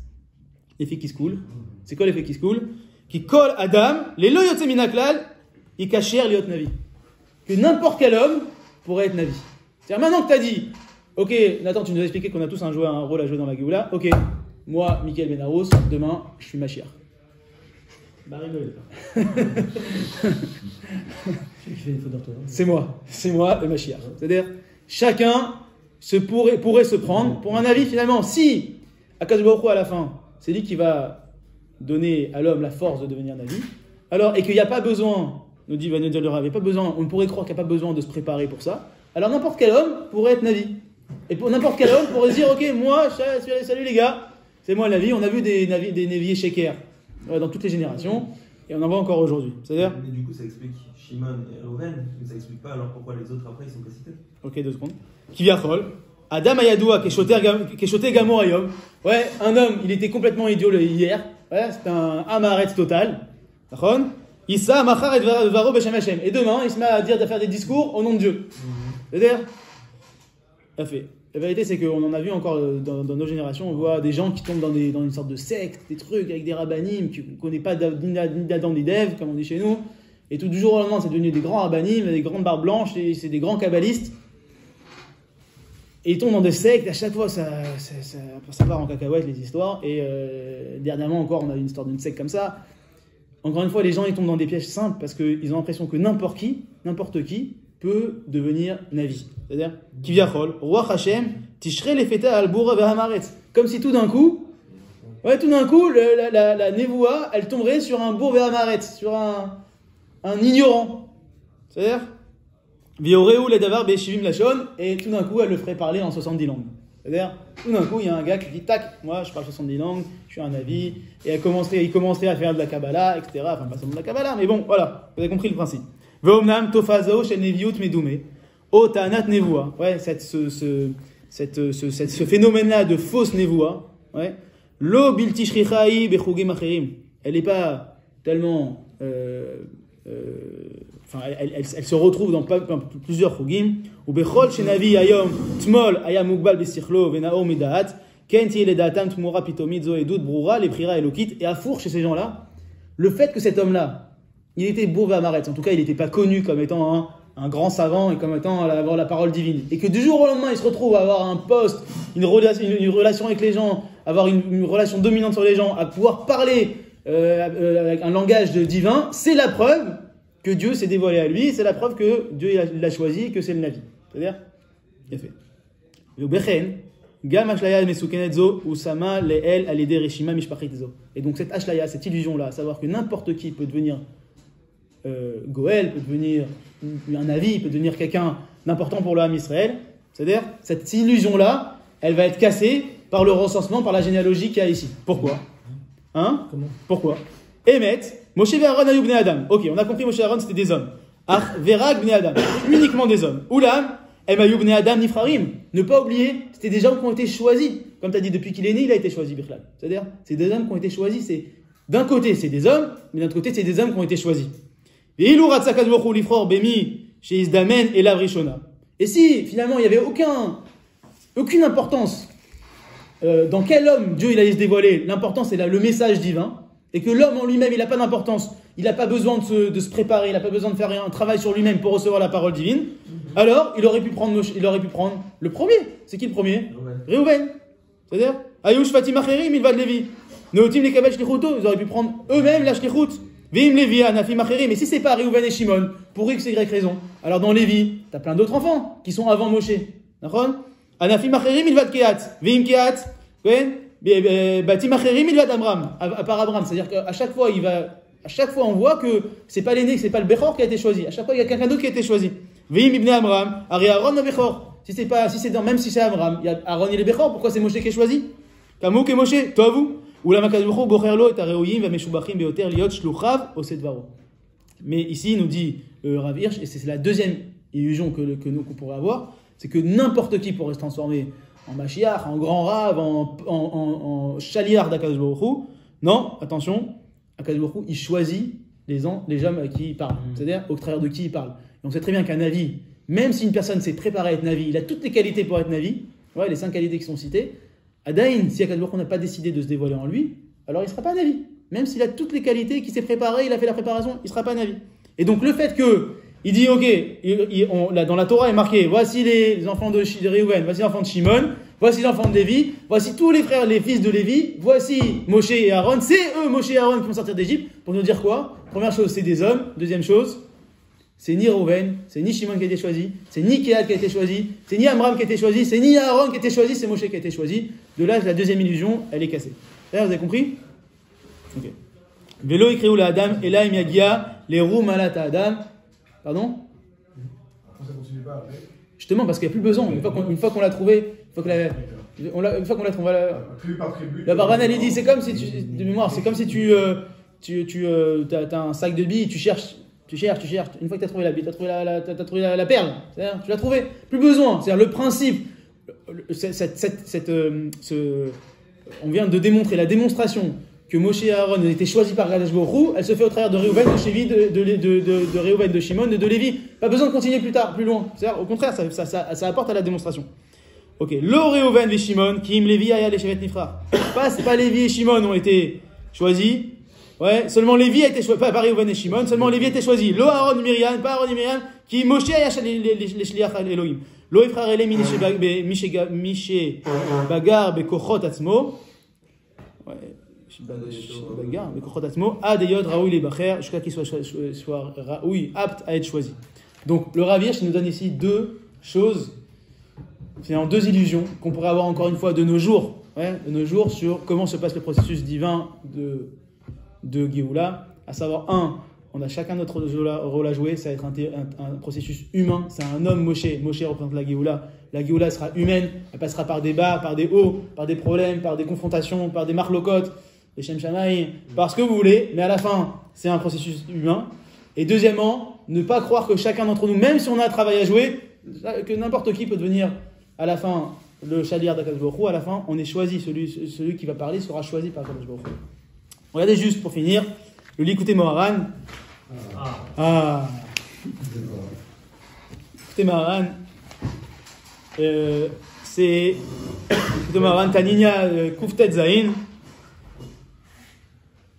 l'effet qui se coule. C'est quoi l'effet qui se coule? Qui colle Adam, les lo yotze minaklal, y kacher liot navi. Que n'importe quel homme pourrait être navi. C'est-à-dire maintenant que tu as dit, ok, Nathan, tu nous as expliqué qu'on a tous un rôle à jouer dans la Géoula, ok. Moi, Michael Benarros, demain, je suis Mashiach. Barry Noël. C'est moi le Mashiach. C'est-à-dire, chacun pourrait se prendre pour un avis finalement. Si Akadosh Baruch Hu à la fin, c'est lui qui va donner à l'homme la force de devenir navi, alors, et qu'il n'y a pas besoin, va nous dire le Rav, il n'y a pas besoin, on pourrait croire qu'il n'y a pas besoin de se préparer pour ça, alors n'importe quel homme pourrait être navi. Et pour n'importe quel homme pourrait se dire, ok, moi, salut les gars, c'est moi le navi. On a vu des naviers Sheker dans toutes les générations, et on en voit encore aujourd'hui. C'est-à-dire. Mais du coup, ça explique Shimon et Reuven, mais ça explique pas alors pourquoi les autres après ils sont pas cités. Ok, 2 secondes. Kiviachol, Adam Ayadoua, Keshoté Gamor Ayom. Ouais, un homme, il était complètement idiot hier. Ouais, c'est un Amaretz total. D'accord? Issa Machar et Varo Beshem Hashem. Et demain, il se met à faire des discours au nom de Dieu. C'est-à-dire. Ça fait. La vérité, c'est qu'on en a vu encore dans nos générations, on voit des gens qui tombent dans une sorte de secte, des trucs avec des rabbanim, qui ne connaissent pas ni d'Adam ni d'Ève, comme on dit chez nous, et tout du jour au lendemain, c'est devenu des grands rabbanim, des grandes barbes blanches, et c'est des grands kabbalistes, et ils tombent dans des sectes, à chaque fois, ça part en cacahuète les histoires, et dernièrement encore, on a une histoire d'une secte comme ça. Encore une fois, les gens, ils tombent dans des pièges simples, parce qu'ils ont l'impression que n'importe qui, peut devenir navi. C'est-à-dire, Kiviachol, Roi Hashem, Tishrei lefeta al-boura ve'hamaretz. Comme si tout d'un coup, la névoa, elle tomberait sur un bourg ve'hamaretz, sur un ignorant. C'est-à-dire, Vioreu le davar be'shivim lashon, et tout d'un coup, elle le ferait parler en 70 langues. C'est-à-dire, tout d'un coup, il y a un gars qui dit, tac, moi, je parle 70 langues, je suis un navi, et il commencerait à faire de la Kabbalah, etc. Enfin, pas seulement de la Kabbalah, mais bon, voilà, vous avez compris le principe. Ve'omnam tofazao shel neviut medume, o ta'anat nevoa. Ouais, ce phénomène-là de fausse nevoa, ouais. Lo bilti shrichai bechugim acherim. Elle n'est pas tellement, elle se retrouve dans plusieurs chugim. Ou bechol shenavi ayom tmol ayam mugbal besichlo ve'naor midaat ken tiye ledaatam tmura pitomit zo edut brura leprira elokit. Et à four chez ces gens-là, le fait que cet homme-là, il était beau Vamaretz, en tout cas il n'était pas connu comme étant un grand savant et comme étant avoir la parole divine. Et que du jour au lendemain il se retrouve à avoir un poste, une relation avec les gens, avoir une relation dominante sur les gens, à pouvoir parler avec un langage divin, c'est la preuve que Dieu s'est dévoilé à lui, c'est la preuve que Dieu l'a choisi, que c'est le Navi. C'est-à-dire, il a fait. Et donc cette ashlaya, cette illusion-là, à savoir que n'importe qui peut devenir Goël, peut devenir un Navi, peut devenir quelqu'un d'important pour le Ham Israël, c'est-à-dire cette illusion-là, elle va être cassée par le recensement, par la généalogie qu'il y a ici. Pourquoi? Hein? Comment? Pourquoi? Emet, Moshe et Aaron ayou bnei Adam. Ok, on a compris, Moshe et Aaron c'était des hommes. Ach verag bnei Adam, uniquement des hommes. Oulam, em ayou bnei Adam nifrarim. Ne pas oublier, c'était des gens qui ont été choisis. Comme tu as dit, depuis qu'il est né, il a été choisi, Bichlal. C'est-à-dire, c'est des hommes qui ont été choisis. C'est, d'un côté, c'est des hommes, mais d'un autre côté, c'est des hommes qui ont été choisis. Et ilou ratzakaz bochou lifror bemi chez Isdamen et Lavrishona. Et si, finalement, il n'y avait aucune importance dans quel homme Dieu il allait se dévoiler, l'important c'est le message divin, et que l'homme en lui-même il n'a pas d'importance, il n'a pas besoin de se préparer, il n'a pas besoin de faire un travail sur lui-même pour recevoir la parole divine, alors il aurait pu prendre le premier. C'est qui le premier? Réhouven. C'est-à-dire Ayush Fatim Acherim, il va de Lévi. Neotim les Kabel Shlichuto, ils auraient pu prendre eux-mêmes la Shlichut. Vim Lévi, Anafim Acherim. Et si c'est pas Réhouven et Shimon, pour X, Y raison, alors dans Lévi, tu as plein d'autres enfants qui sont avant Moshe. D'accord? Anafim Acherim, il va de Kehat. Vim Kehat. Batim Acherim, il va d'Amram. À part Abraham. C'est-à-dire qu'à chaque fois, on voit que c'est pas l'aîné, que c'est pas le Bechor qui a été choisi. À chaque fois, il y a quelqu'un d'autre qui a été choisi. Vim ibn Amram. Ari Aaron le Bechor. Même si c'est Amram, il y a Aaron et le Bechor. Pourquoi c'est Moshe qui est choisi? Kamou ke Moshe, toi vous. Mais ici, il nous dit Rav Hirsch, et c'est la deuxième illusion que nous pourrait avoir, c'est que n'importe qui pourrait se transformer en Mashiach, en grand Rav, en chaliard d'Akadosh Baruch Hu. Non, attention, Akadosh Baruch Hu, il choisit les gens à qui il parle, c'est-à-dire au travers de qui il parle. Et on sait très bien qu'un Navi, même si une personne s'est préparée à être Navi, il a toutes les qualités pour être Navi, ouais, les 5 qualités qui sont citées. Adaïn, si Akadosh Baruch Hu n'a pas décidé de se dévoiler en lui, alors il ne sera pas Navi. Même s'il a toutes les qualités, qu'il s'est préparé, il a fait la préparation, il ne sera pas Navi. Et donc le fait qu'il dit, ok, dans la Torah est marqué, voici les enfants de Réhouven, voici les enfants de Shimon, voici les enfants de Lévi, voici tous les frères, les fils de Lévi, voici Moshe et Aaron, c'est eux, Moshe et Aaron, qui vont sortir d'Égypte, pour nous dire quoi? Première chose, c'est des hommes. Deuxième chose, c'est ni Réhouven, c'est ni Shimon qui a été choisi, c'est ni Kehat qui a été choisi, c'est ni Amram qui a été choisi, c'est ni Aaron qui a été choisi, c'est Moshe qui a été choisi. De là, la deuxième illusion, elle est cassée. D'ailleurs, vous avez compris? Ok. Vélo écriou la Adam, et là, Imiagia, les roues malata Adam. Pardon? Ça continue pas après. Justement, parce qu'il n'y a plus besoin. Une fois qu'on l'a trouvé, une fois qu'on l'a trouvé, Tribu par tribu. la Barban, elle dit, c'est comme si de mémoire, c'est comme si tu as un sac de billes, tu cherches. Une fois que tu as trouvé la bille, tu as trouvé la perle. C'est-à-dire, tu l'as trouvé. Plus besoin. C'est-à-dire, le principe, on vient de démontrer la démonstration que Moshe et Aaron ont été choisis par Akadosh Baruch Hu, elle se fait au travers de Réhouven, de Shevi, de Réhouven, de Shimon, de Lévi. Pas besoin de continuer plus loin. C'est-à-dire, au contraire, ça apporte à la démonstration. Ok. Lo Réhouven et Shimon, Kim Lévi aya les Shevet Nifra. Pas Lévi et Shimon ont été choisis. Ouais, seulement Lévi a été choisi, pas Réhouven et Shimon, seulement Lévi a été choisi. Lo Aaron et Myriam, pas Aaron et Myriam, qui Moshe aya les Shliach Elohim. Lo Efrar ele Mishe Bagar Bekochot Atzmo. Ouais. Jusqu'à qu'il soit apte à être choisi. Donc le Rav Hirsch nous donne ici deux choses, finalement deux illusions qu'on pourrait avoir encore une fois de nos jours sur comment se passe le processus divin de Géoula, à savoir on a chacun notre rôle à jouer, ça va être un processus humain, c'est un homme Moshe représente la Géoula sera humaine, elle passera par des bas, par des hauts, par des problèmes, par des confrontations, par des marlocotes, les Shem Shamaï, par ce que vous voulez, mais à la fin, c'est un processus humain. Et deuxièmement, ne pas croire que chacun d'entre nous, même si on a un travail à jouer, que n'importe qui peut devenir, à la fin, le chaliard d'Akadosh Baruch Hu. À la fin, on est choisi, celui qui va parler sera choisi par Akadosh Baruch Hu. Regardez juste, pour finir, le Likutei Moharan. Likutei Moharan, c'est Likutei Moharan Taninia Kuftet Zain.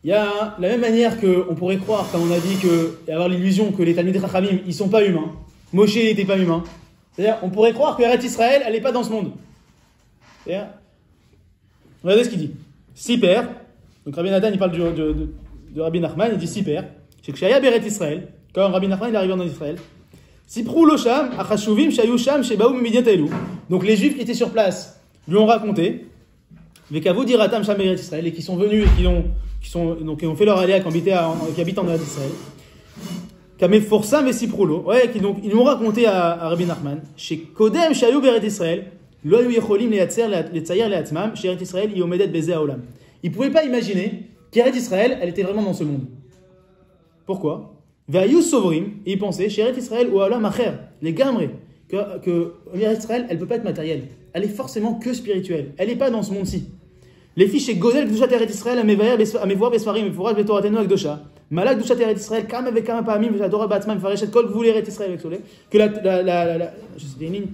Il y a la même manière qu'on pourrait croire, comme on a dit, et avoir l'illusion que les Talmidei Chachamim, ils ne sont pas humains. Moshe n'était pas humain. C'est-à-dire, on pourrait croire que Eretz Israël, elle n'est pas dans ce monde. C'est-à-dire, regardez ce qu'il dit. Siper, donc Rabbi Nathan, il parle de Rabbi Nachman, il dit Siper, c'est que Shaya Eretz Israël, quand Rabbi Nachman est arrivé en Israël. Siprou Losham, Achashuvim, Shayusham, Shebaou, Midian Tailou. Donc les Juifs qui étaient sur place lui ont raconté, Vekavou diratam Sham Eretz Israël, et qui sont venus et qui ont fait leur aléa, qui habitent en Eretz Israël. Kamé Forsam et Siproulo, ouais, ils l'ont raconté à Rabbi Nachman, chez Kodem, Shayou, Eretz Israël, Loayu Yecholim, les Tsayer, les Atzmam, chez Eretz Israël, Yomedet, Bezé, Aolam. Ils ne pouvaient pas imaginer qu'Eretz Israël, elle était vraiment dans ce monde. Pourquoi? Vayou Sovrim, et ils pensaient, chez Eretz Israël ou Aolam Acher, les Gamré, que Eretz Israël, elle ne peut pas être matérielle. Elle est forcément que spirituelle. Elle n'est pas dans ce monde-ci. Les filles chez Godel, Gdushat Eretz Israël, Amevoar, Besfarim, Meforaj, Betoratenu, Akdosha, Malak, Gdushat Eretz Israël, Kama, Vekama, Pamim, Torah, Batzman, Fareshet, Kol, Gvul, Eretz Israël, avec Solé, que je sais, des lignes.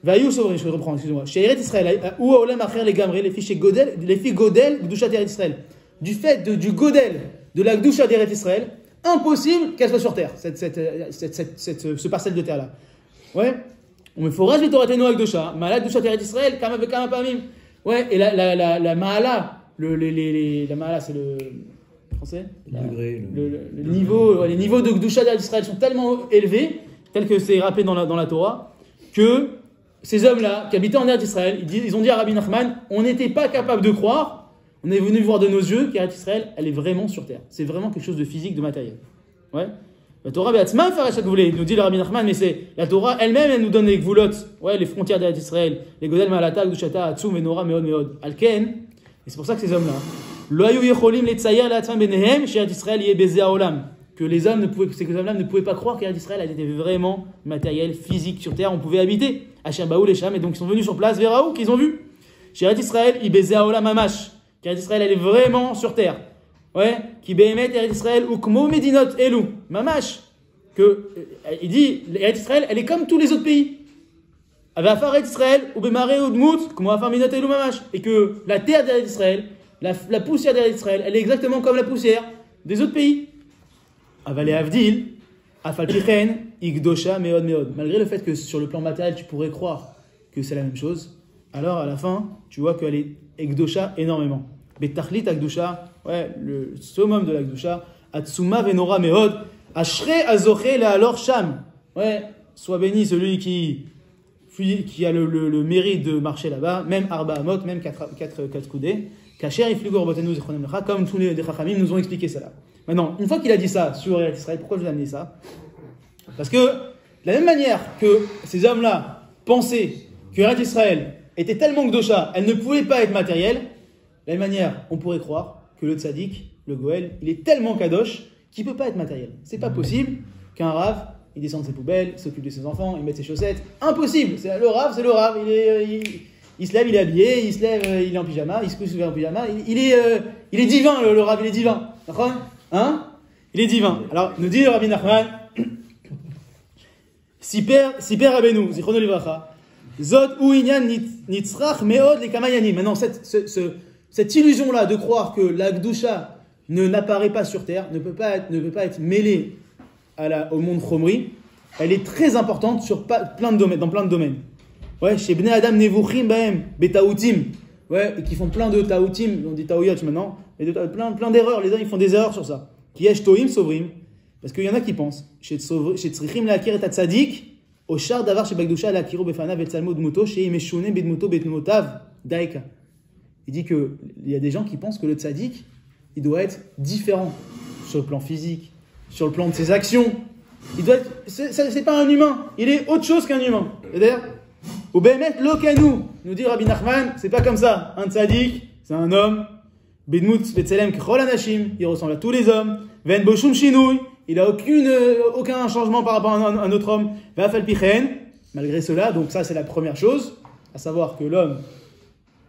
Vayou Sovrim, je vais reprendre, excusez-moi. Chez Eretz Israël, ou Aolam Acher, les Gamré, les filles chez Godel, Gdushat Eretz Israël. Du fait du Godel, de la Gdushat Eretz Israël, impossible qu'elle soit sur terre, ce parcelle de terre-là. Ouais. On me forage les Toratenu Akdosha, Malak Gdushat Eretz Israël, Kama Vekama Pamim. Ouais, et la Mahala, la Mahala, c'est le français, le niveau, les niveaux de Gdushat d'Israël sont tellement élevés, tels que c'est rappelé dans la Torah, que ces hommes-là, qui habitaient en Eretz Israël, ils ont dit à Rabbi Nachman, on n'était pas capable de croire, on est venu voir de nos yeux qu'Eretz Israël, elle est vraiment sur terre. C'est vraiment quelque chose de physique, de matériel. Ouais. La Torah Be'atzma Farashat Gvulei, nous dit le Rabbi Nachman, mais c'est la Torah elle-même, elle nous donne les Gvulot, ouais, les frontières d'Eretz Israël, les Godel Malata, Gdushata, Atzum, Menora, Meod, Meod, Alken, et c'est pour ça que ces hommes-là, Lo hayu yecholim letzayer le'atzmam benehem, she'Eretz Israël yeh bezeh haolam, que ces hommes-là ne pouvaient pas croire qu'Eretz Israël elle était vraiment matériel, physique sur terre, on pouvait habiter. Asher baou les Sham, et donc ils sont venus sur place, Véraou, qu'ils ont vu. She'Eretz Israël yeh bezeh haolam mamash, qu'Eretz Israël elle est vraiment sur terre. Ouais, qui behemet Eretz Israël ou kmo medinot elu, mamash, que il dit Eretz Israël elle est comme tous les autres pays. Avafar Eretz Israël ou bemare ou dmut, kmo afar medinot elu mamash, et que la terre d'Eretz Israël, la poussière d'Eretz Israël, elle est exactement comme la poussière des autres pays. Avalé Avdil, Afalpichen, Igdosha, Meod Meod. Malgré le fait que sur le plan matériel tu pourrais croire que c'est la même chose, alors à la fin tu vois qu'elle est Igdosha énormément. Betachlit Akdusha, ouais, le summum de l'Akdusha, Atsuma Venora Meod, Ashre Azoche la alors Sham. Ouais, soit béni celui qui a le mérite de marcher là-bas, même Arba Amot, même 4 coudées. Kacher Iflugor Botenu Zechonem Lecha, comme tous les Chachamim nous ont expliqué ça là. Maintenant, une fois qu'il a dit ça sur Eretz Israël, pourquoi je vous ai amené ça? Parce que, de la même manière que ces hommes-là pensaient que Eretz Israël était tellement Gdosha, elle ne pouvait pas être matérielle, de la même manière, on pourrait croire que le tzaddik, le Goël, il est tellement kadosh qu'il ne peut pas être matériel. C'est pas possible qu'un Rav, il descende ses poubelles, il s'occupe de ses enfants, il met ses chaussettes. Impossible. Le Rav, c'est le Rav. Il se lève, il est habillé, il se lève, il est en pyjama, il se couche en pyjama. Il est divin, le Rav, il est divin. D'accord? Hein? Il est divin. Alors, nous dit le Rabbi Nachman, Siper Rabbeinu, Zichrono Livracha, Zot ou Inyan Nitzrach Meod les Kamayanim. Maintenant, cette illusion-là de croire que la Gdusha n'apparaît pas sur terre, ne peut pas être mêlée au monde Chomri, elle est très importante dans plein de domaines. Ouais, chez Bnei Adam Nevuchim Bahem, Betaoutim, ouais, et qui font plein de Taoutim, on dit Taouyot maintenant, et plein d'erreurs, les uns ils font des erreurs sur ça. Qui est Toim Sovrim, parce qu'il y en a qui pensent, chez Tzrichim Lakir et Tzadik, au char d'avar chez Bagdusha Lakiru Befana Betsalmo Dmuto, chez Imeshune Bedmuto Betmotav, Daika. Il dit qu'il y a des gens qui pensent que le tzaddik, il doit être différent sur le plan physique, sur le plan de ses actions. Il doit être, c'est pas un humain, il est autre chose qu'un humain. C'est-à-dire, au Behemet Lokanu, nous dit Rabbi Nachman, c'est pas comme ça. Un tzaddik, c'est un homme, Bedmut Betselem Kchol Anashim, il ressemble à tous les hommes, Ven Boshum Shinui, il a aucun changement par rapport à un autre homme, Vafal Pichen, malgré cela, donc ça c'est la première chose, à savoir que l'homme,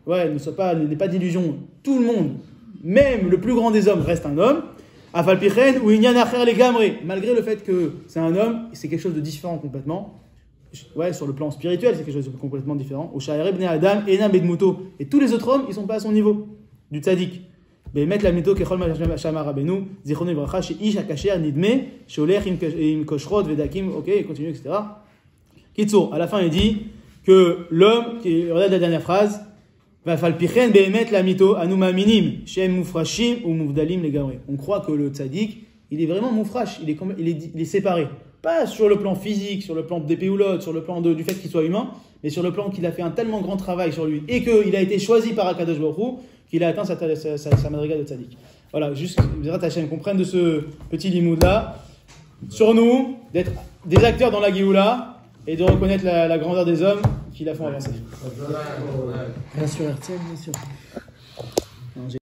ouais, n'est pas d'illusion. Tout le monde, même le plus grand des hommes, reste un homme. Afalpichen ou Inyan Acher les Gamré. Malgré le fait que c'est un homme, c'est quelque chose de différent complètement. Ouais, sur le plan spirituel, c'est quelque chose de complètement différent. Au Sha'ere Bnei Adam, Enam Bedmuto. Et tous les autres hommes, ils sont pas à son niveau du tzaddik. Behemet la mito kechol mashama rabenu, zichrono livracha, sheish hakasher nidme, sholech im koshrot vedakim, ok, il continue, etc. Kitsour, à la fin, il dit que l'homme, regarde la dernière phrase, on croit que le tzaddik, il est vraiment moufrache, il est séparé. Pas sur le plan physique, sur le plan des péoulotes, sur le plan du fait qu'il soit humain, mais sur le plan qu'il a fait un tellement grand travail sur lui et qu'il a été choisi par Akadosh Baruch Hu, qu'il a atteint sa madriga de tzaddik. Voilà, juste que Bezrat Hashem comprenne de ce petit limoud là, sur nous, d'être des acteurs dans la Géoula et de reconnaître la grandeur des hommes qui la font avancer. Bien sûr, RTL, bien sûr.